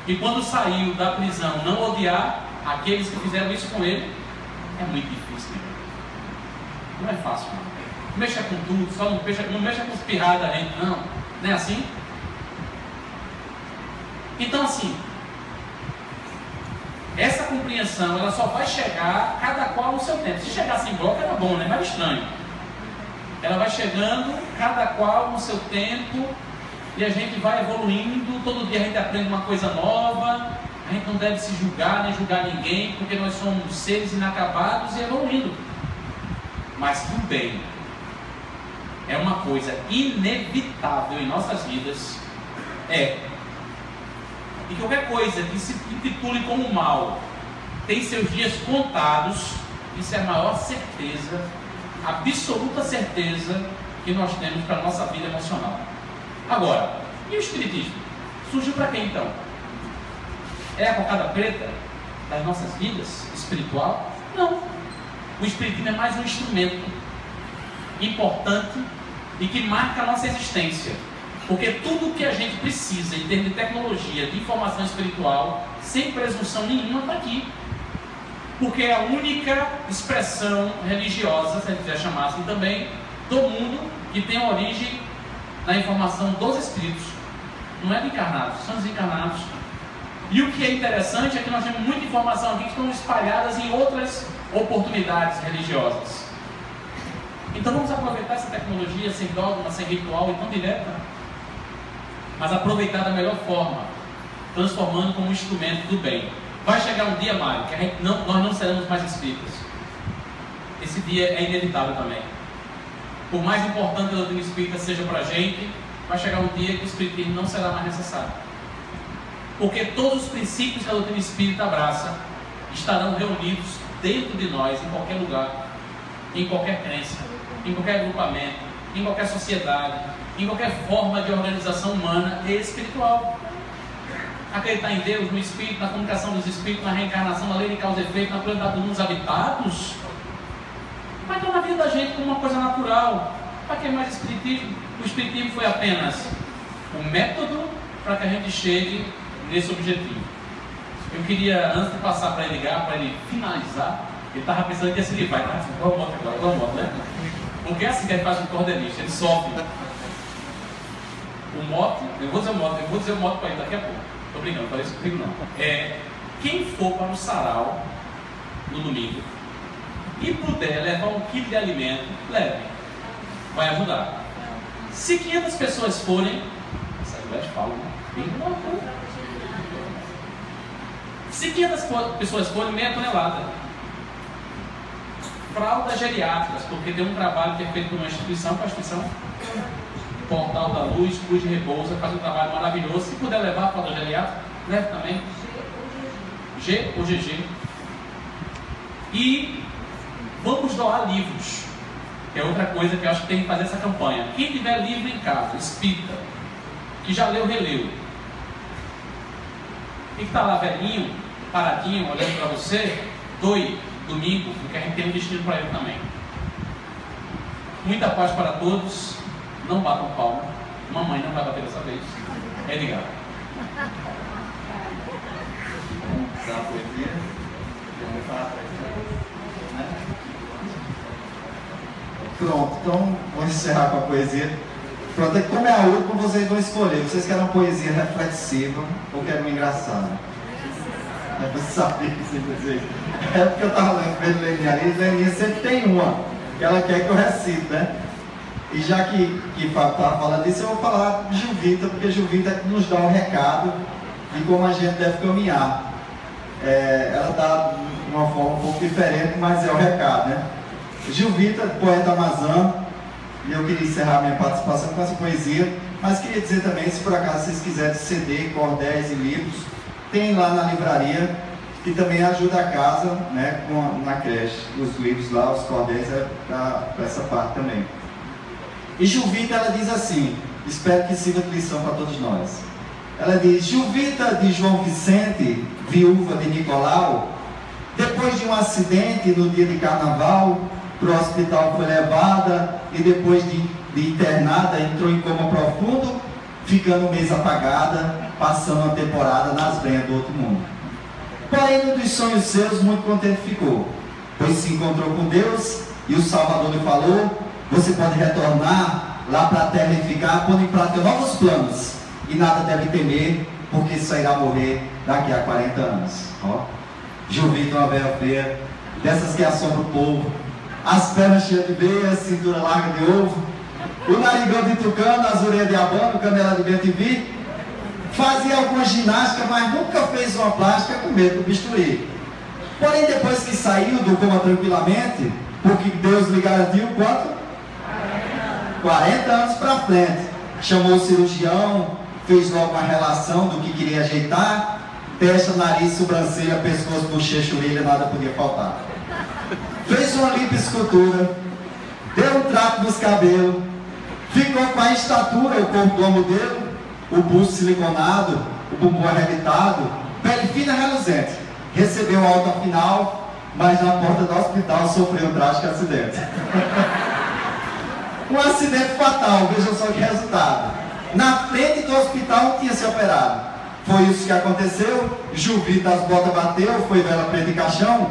E quando saiu da prisão, não odiar aqueles que fizeram isso com ele. É muito difícil, né? Não é fácil, não. Não mexa com tudo, só não mexa com os pirrados da gente, não. Não é assim? Então, assim, essa compreensão, ela só vai chegar cada qual no seu tempo. Se chegasse em bloco era bom, né? Mas estranho. Ela vai chegando, cada qual no seu tempo, e a gente vai evoluindo. Todo dia a gente aprende uma coisa nova. A gente não deve se julgar, nem julgar ninguém, porque nós somos seres inacabados e evoluindo. Mas também é uma coisa inevitável em nossas vidas, e qualquer coisa que se intitule como mal tem seus dias contados. Isso é a maior certeza, absoluta certeza que nós temos para a nossa vida emocional. Agora, e o Espiritismo? Surgiu para quem então? É a cocada preta? das nossas vidas espiritual? Não. O Espiritismo é mais um instrumento importante e que marca a nossa existência. Porque tudo o que a gente precisa em termos de tecnologia, de informação espiritual, sem presunção nenhuma, está aqui. Porque é a única expressão religiosa, se a gente quiser chamar assim também, do mundo que tem origem na informação dos espíritos. Não é de encarnados, são desencarnados. E o que é interessante é que nós temos muita informação aqui que estão espalhadas em outras oportunidades religiosas. Então vamos aproveitar essa tecnologia sem dogma, sem ritual e tão direta, mas aproveitar da melhor forma, transformando como um instrumento do bem. Vai chegar um dia, Mário, que nós não seremos mais espíritas. Esse dia é inevitável também. Por mais importante que a doutrina espírita seja para a gente, vai chegar um dia que o espiritismo não será mais necessário. Porque todos os princípios que a doutrina espírita abraça estarão reunidos dentro de nós, em qualquer lugar, em qualquer crença, em qualquer agrupamento, em qualquer sociedade, em qualquer forma de organização humana e espiritual. Acreditar em Deus, no Espírito, na comunicação dos Espíritos, na reencarnação, na lei de causa e efeito, na pluralidade dos mundos habitados, vai estar na vida da gente como uma coisa natural. Para que mais Espiritismo? O Espiritismo foi apenas um método para que a gente chegue nesse objetivo. Eu queria, antes de passar para ele ligar, para ele finalizar, ele estava pensando que ia se livrar, ele estava assim, qual moto agora, qual moto, né? Porque é assim que ele faz um cordelista, ele sofre. O mote, eu vou dizer o mote para ele daqui a pouco. Estou brincando, parece comigo não. Quem for para o sarau no domingo e puder levar 1 quilo de alimento, leve. Vai ajudar. Se 500 pessoas forem, essa mulher fala, né? Se 500 pessoas forem, meia tonelada. Fraldas geriátricas, porque tem um trabalho que é feito por uma instituição, com a instituição Portal da Luz, Cruz de Repouso, faz um trabalho maravilhoso. Se puder levar a fralda geriátrica, leve também. G ou GG. E vamos doar livros, que é outra coisa que eu acho que tem que fazer essa campanha. Quem tiver livro em casa, espírita, que já leu, releu, e que está lá velhinho, paradinho, olhando para você, doe domingo, porque a gente tem um destino para ele também. Muita paz para todos. Não batam palma. Mamãe não vai bater dessa vez. Edgar. Da poesia. Pronto, então vamos encerrar com a poesia. Pronto, como é a última, vocês vão escolher. Vocês querem uma poesia reflexiva ou querem uma engraçada? É para saber que você vai dizer. É porque eu estava vendo Leninha ali, Leninha sempre tem uma que ela quer que eu recite, né? E já que Fábio estava falando disso, eu vou falar de Juvita, porque Juvita nos dá um recado de como a gente deve caminhar. Ela dá de uma forma um pouco diferente, mas é o recado, né? Juvita, poeta amazão, e eu queria encerrar minha participação com essa poesia, mas queria dizer também, se por acaso vocês quiserem CD, cordéis e livros, tem lá na livraria, que também ajuda a casa, né, na creche, os livros lá, os cordéis, para essa parte também. E Juvita, ela diz assim, espero que sirva de lição para todos nós. Ela diz: Juvita de João Vicente, viúva de Nicolau, depois de um acidente no dia de carnaval, para o hospital foi levada e depois de internada entrou em coma profundo, ficando um mês apagada, passando uma temporada nas venhas do outro mundo. Porém, num dos sonhos seus, muito contente ficou, pois se encontrou com Deus e o Salvador lhe falou: você pode retornar lá para a terra e ficar, pondo em prática novos planos, e nada deve temer, porque só irá morrer daqui a 40 anos. Ó, Juvita, uma velha feia, dessas que assombra o povo, as pernas cheias de veia, a cintura larga de ovo, o narigão de tucano, as orelhas de abano, canela de bem-te-vi, fazia alguma ginástica, mas nunca fez uma plástica com medo do bisturi. Porém, depois que saiu do coma tranquilamente, porque Deus lhe garantiu quanto? 40 anos para frente. Chamou o cirurgião, fez logo uma relação do que queria ajeitar, testa, nariz, sobrancelha, pescoço, bochecha, orelha, nada podia faltar. Fez uma lipoescultura, deu um trato nos cabelos, ficou com a estatura, o corpo do modelo, o busto siliconado, o bumbum arrebitado, pele fina reluzente. recebeu alta final, mas na porta do hospital sofreu um trágico acidente. Um acidente fatal, vejam só que resultado. Na frente do hospital tinha se operado. Foi isso que aconteceu. Juvita, as botas bateu, foi vela preta e caixão.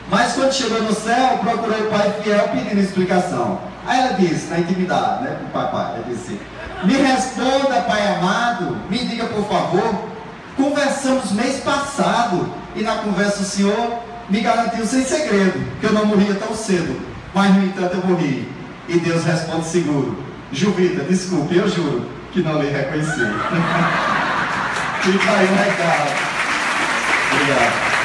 Mas quando chegou no céu, procurou o pai fiel pedindo explicação. Aí ela disse, na intimidade, né, com o papai, ela disse: me responda, pai amado, me diga por favor, conversamos mês passado, e na conversa o senhor me garantiu sem segredo, que eu não morria tão cedo, mas no entanto eu morri. E Deus responde seguro: Juvita, desculpe, eu juro que não lhe reconheci. Fica aí o recado. Obrigado.